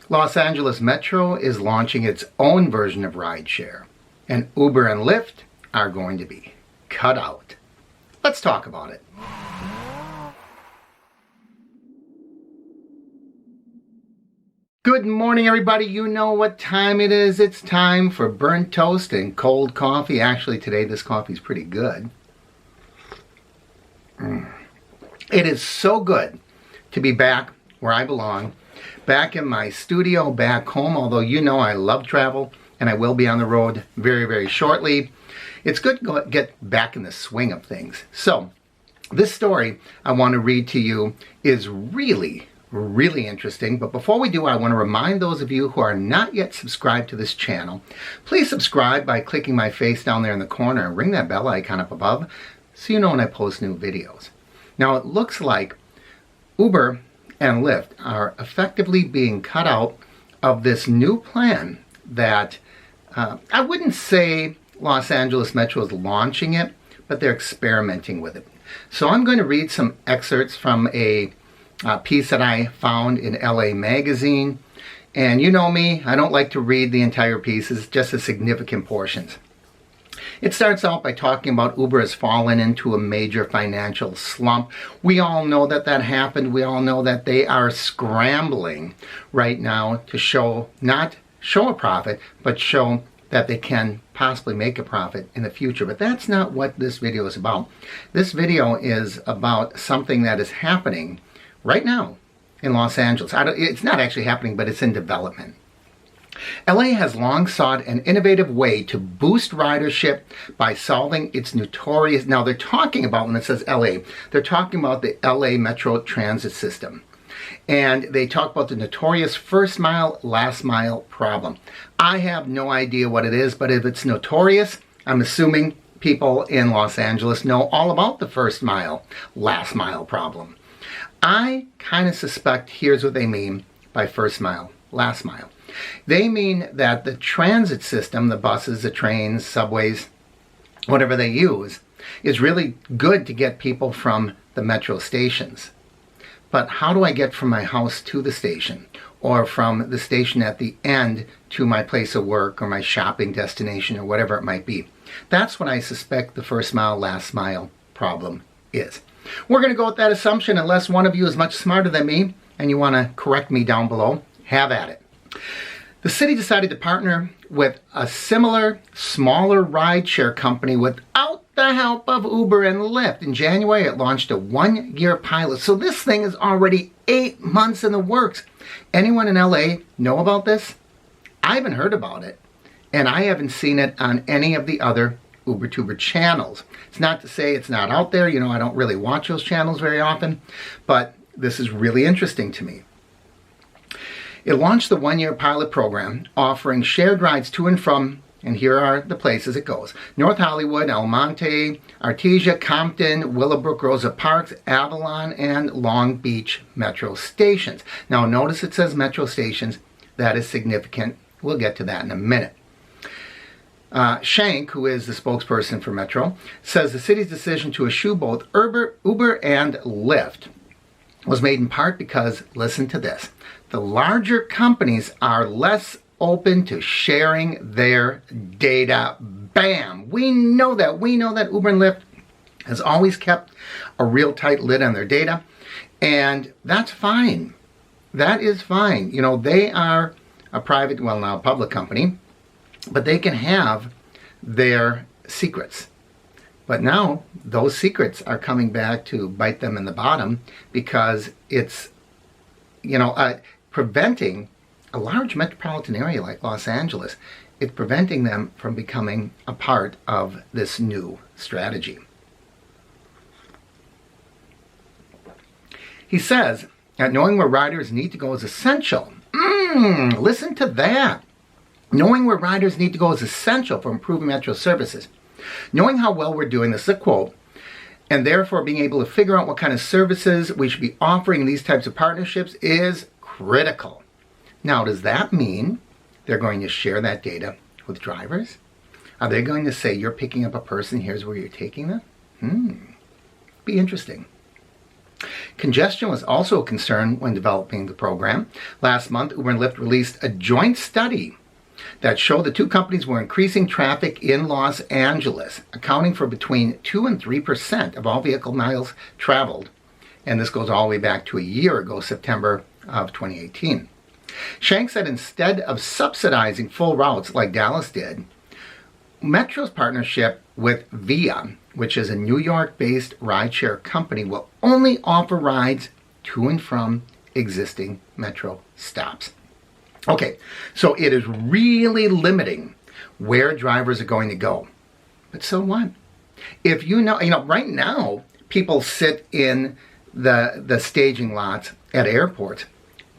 Los Angeles Metro is launching its own version of Rideshare, and Uber and Lyft are going to be cut out. Let's talk about it. Good morning, everybody. You know what time it is. It's time for burnt toast and cold coffee. Actually, today this coffee is pretty good. It is so good to be back where I belong, back in my studio, back home, although you know I love travel and I will be on the road very, very shortly. It's good to get back in the swing of things. So, this story I want to read to you is really interesting. But before we do, I want to remind those of you who are not yet subscribed to this channel, please subscribe by clicking my face down there in the corner and ring that bell icon up above so you know when I post new videos. Now, it looks like Uber and Lyft are effectively being cut out of this new plan that I wouldn't say Los Angeles Metro is launching it, but they're experimenting with it. So I'm going to read some excerpts from a piece that I found in LA Magazine. And you know me, I don't like to read the entire pieces, just the significant portions. It starts out by talking about Uber has fallen into a major financial slump. We all know that that happened. We all know that they are scrambling right now to not show a profit, but show that they can possibly make a profit in the future. But that's not what this video is about. This video is about something that is happening right now in Los Angeles. It's not actually happening, but it's in development. LA has long sought an innovative way to boost ridership by solving its notorious, now they're talking about, when it says LA, they're talking about the LA Metro Transit System. And they talk about the notorious first mile, last mile problem. I have no idea what it is, but if it's notorious, I'm assuming people in Los Angeles know all about the first mile, last mile problem. I kind of suspect here's what they mean by first mile, last mile. They mean that the transit system, the buses, the trains, subways, whatever they use, is really good to get people from the metro stations. But how do I get from my house to the station, or from the station at the end to my place of work or my shopping destination or whatever it might be? That's what I suspect the first mile, last mile problem is. We're going to go with that assumption unless one of you is much smarter than me and you want to correct me down below. Have at it. The city decided to partner with a similar, smaller rideshare company without the help of Uber and Lyft. In January, it launched a one-year pilot. So this thing is already 8 months in the works. Anyone in LA know about this? I haven't heard about it, and I haven't seen it on any of the other UberTuber channels. It's not to say it's not out there. You know, I don't really watch those channels very often, but this is really interesting to me. It launched the one-year pilot program offering shared rides to and from, and here are the places it goes: North Hollywood, El Monte, Artesia, Compton, Willowbrook, Rosa Parks, Avalon, and Long Beach metro stations. Now notice it says metro stations. That is significant. We'll get to that in a minute. Shank, who is the spokesperson for Metro, says the city's decision to eschew both Uber and Lyft was made in part because, listen to this, the larger companies are less open to sharing their data. Bam! We know that. We know that Uber and Lyft has always kept a real tight lid on their data, and that's fine. That is fine. You know, they are a private, well, now a public company, but they can have their secrets. But now those secrets are coming back to bite them in the bottom because it's, you know, preventing a large metropolitan area like Los Angeles. It's preventing them from becoming a part of this new strategy. He says that knowing where riders need to go is essential. Listen to that. Knowing where riders need to go is essential for improving metro services. Knowing how well we're doing, this is a quote, and therefore being able to figure out what kind of services we should be offering in these types of partnerships is critical. Now, does that mean they're going to share that data with drivers? Are they going to say, you're picking up a person, here's where you're taking them? Be interesting. Congestion was also a concern when developing the program. Last month, Uber and Lyft released a joint study that showed the two companies were increasing traffic in Los Angeles, accounting for between 2 and 3% of all vehicle miles traveled. And this goes all the way back to a year ago, September of 2018. Shank said instead of subsidizing full routes like Dallas did, Metro's partnership with Via, which is a New York-based rideshare company, will only offer rides to and from existing Metro stops. Okay, so it is really limiting where drivers are going to go. But so what? If you know, right now, people sit in the staging lots at airports.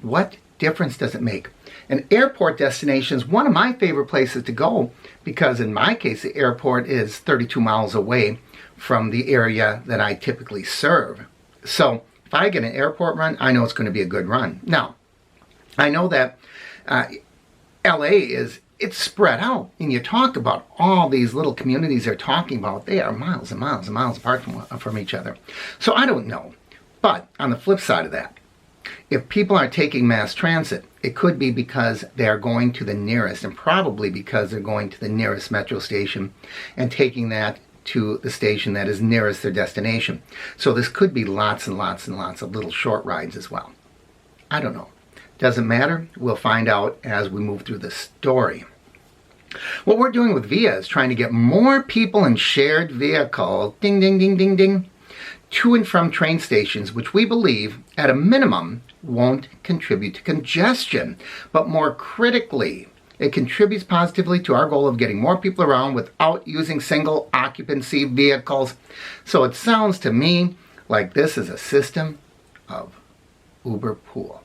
What difference does it make? An airport destination is one of my favorite places to go because in my case, the airport is 32 miles away from the area that I typically serve. So if I get an airport run, I know it's going to be a good run. Now, I know that LA it's spread out, and you talk about all these little communities they're talking about. They are miles and miles and miles apart from each other. So I don't know. But on the flip side of that, if people are taking mass transit, it could be because they are going to the nearest, and probably because they're going to the nearest metro station and taking that to the station that is nearest their destination. So this could be lots and lots and lots of little short rides as well. I don't know. Doesn't matter. We'll find out as we move through the story. What we're doing with Via is trying to get more people in shared vehicle, ding, ding, ding, ding, ding, to and from train stations, which we believe, at a minimum, won't contribute to congestion. But more critically, it contributes positively to our goal of getting more people around without using single occupancy vehicles. So it sounds to me like this is a system of Uber pool.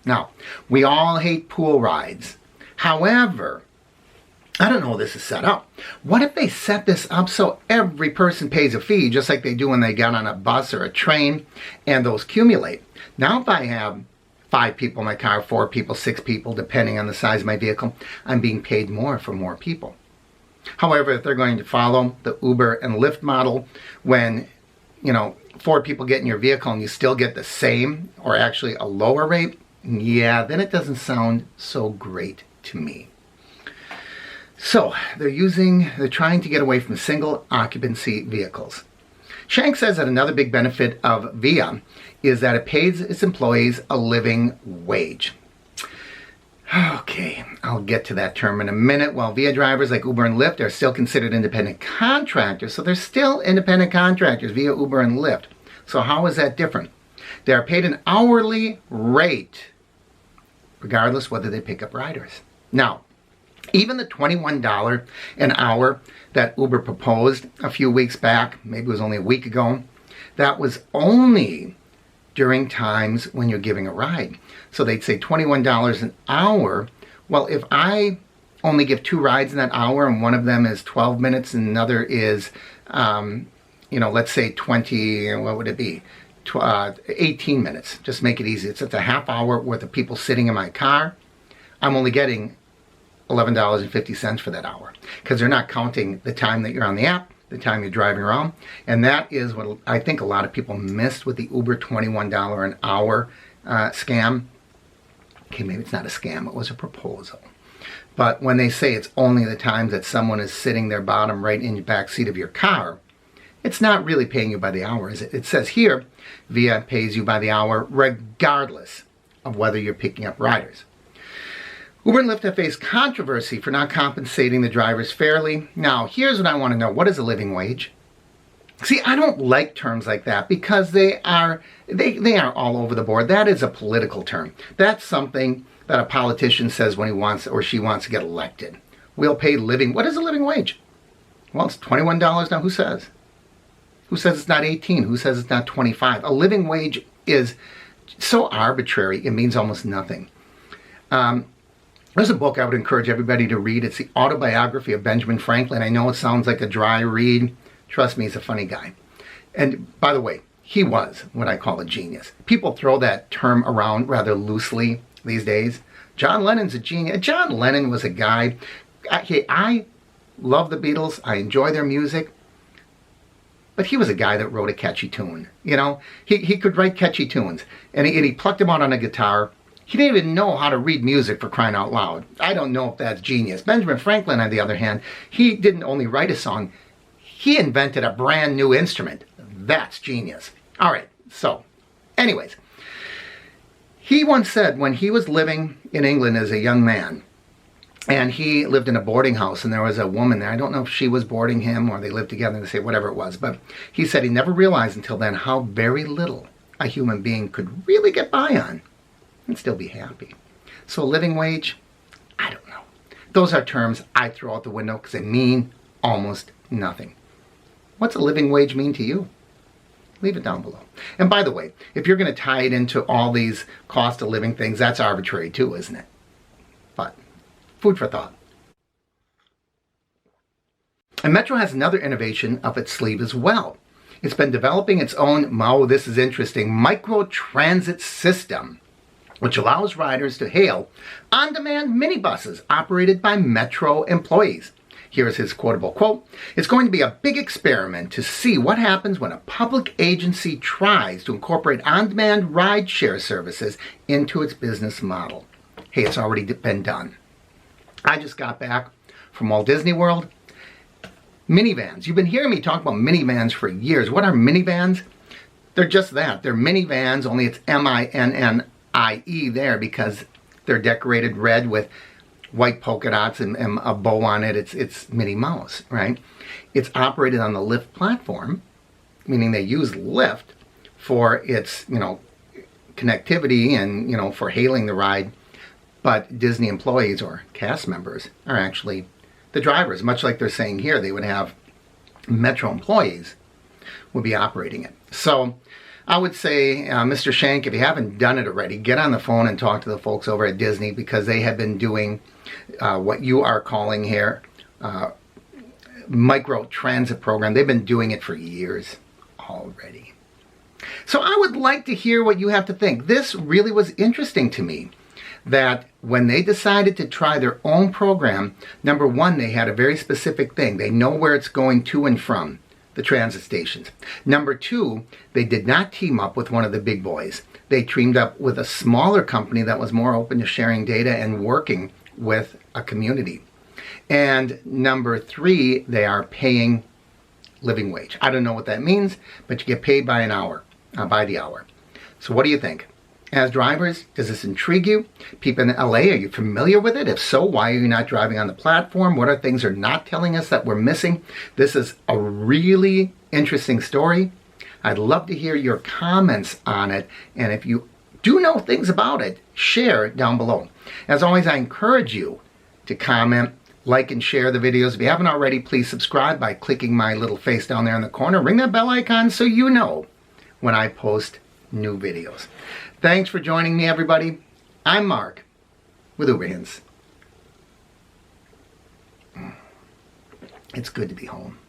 Now, we all hate pool rides. However, I don't know how this is set up. What if they set this up so every person pays a fee, just like they do when they get on a bus or a train, and those accumulate? Now, if I have 5 people in my car, 4 people, 6 people, depending on the size of my vehicle, I'm being paid more for more people. However, if they're going to follow the Uber and Lyft model, when 4 people get in your vehicle and you still get the same or actually a lower rate, yeah, then it doesn't sound so great to me. So they're trying to get away from single occupancy vehicles. Shank says that another big benefit of Via is that it pays its employees a living wage. Okay, I'll get to that term in a minute. While Via drivers like Uber and Lyft are still considered independent contractors, so they're still independent contractors via Uber and Lyft. So how is that different? They are paid an hourly rate, regardless whether they pick up riders. Now, even the $21 an hour that Uber proposed a few weeks back, maybe it was only a week ago, that was only during times when you're giving a ride. So they'd say $21 an hour. Well, if I only give 2 rides in that hour and one of them is 12 minutes and another is, let's say 20, what would it be? 18 minutes. Just make it easy. It's a half hour worth of people sitting in my car. I'm only getting $11.50 for that hour because they're not counting the time that you're on the app, the time you're driving around. And that is what I think a lot of people missed with the Uber $21 an hour scam. Okay, maybe it's not a scam. It was a proposal. But when they say it's only the times that someone is sitting their bottom right in the back seat of your car, it's not really paying you by the hour, is it? It says here, Via pays you by the hour regardless of whether you're picking up riders. Uber and Lyft have faced controversy for not compensating the drivers fairly. Now, here's what I want to know. What is a living wage? See, I don't like terms like that because they are all over the board. That is a political term. That's something that a politician says when he wants or she wants to get elected. We'll pay living. What is a living wage? Well, it's $21 now. Who says? Who says it's not 18? Who says it's not 25? A living wage is so arbitrary, it means almost nothing. There's a book I would encourage everybody to read. It's the Autobiography of Benjamin Franklin. I know it sounds like a dry read. Trust me, he's a funny guy. And by the way, he was what I call a genius. People throw that term around rather loosely these days. John Lennon's a genius. John Lennon was a guy. I love the Beatles. I enjoy their music. but he was a guy that wrote a catchy tune. You know, he could write catchy tunes, and he plucked them out on a guitar. He didn't even know how to read music, for crying out loud. I don't know if that's genius. Benjamin Franklin, on the other hand, he didn't only write a song, he invented a brand new instrument. That's genius. All right, so anyways, he once said when he was living in England as a young man, and he lived in a boarding house, and there was a woman there. I don't know if she was boarding him or they lived together, they say whatever it was. But he said he never realized until then how very little a human being could really get by on and still be happy. So living wage, I don't know. Those are terms I throw out the window because they mean almost nothing. What's a living wage mean to you? Leave it down below. And by the way, if you're going to tie it into all these cost of living things, that's arbitrary too, isn't it? But food for thought. And Metro has another innovation up its sleeve as well. It's been developing its own, this is interesting, micro-transit system, which allows riders to hail on-demand minibuses operated by Metro employees. Here's his quotable quote. It's going to be a big experiment to see what happens when a public agency tries to incorporate on-demand rideshare services into its business model. Hey, it's already been done. I just got back from Walt Disney World. Minivans. You've been hearing me talk about minivans for years. What are minivans? They're just that. They're minivans, only it's M-I-N-N-I-E there because they're decorated red with white polka dots and a bow on it. It's Minnie Mouse, right? It's operated on the Lyft platform, meaning they use Lyft for its, connectivity and, for hailing the ride. But Disney employees or cast members are actually the drivers. Much like they're saying here, they would have Metro employees would be operating it. So I would say, Mr. Shank, if you haven't done it already, get on the phone and talk to the folks over at Disney because they have been doing what you are calling here micro-transit program. They've been doing it for years already. So I would like to hear what you have to think. This really was interesting to me. That when they decided to try their own program, number one, they had a very specific thing. They know where it's going to and from, the transit stations. Number two, they did not team up with one of the big boys. They teamed up with a smaller company that was more open to sharing data and working with a community. And number three, they are paying living wage. I don't know what that means, but you get paid by an hour, by the hour. So what do you think? As drivers, does this intrigue you? People in LA, are you familiar with it? If so, why are you not driving on the platform? What are things they're not telling us that we're missing? This is a really interesting story. I'd love to hear your comments on it. And if you do know things about it, share down below. As always, I encourage you to comment, like, and share the videos. If you haven't already, please subscribe by clicking my little face down there in the corner. Ring that bell icon so you know when I post new videos. Thanks for joining me, everybody. I'm Mark with UberHints. It's good to be home.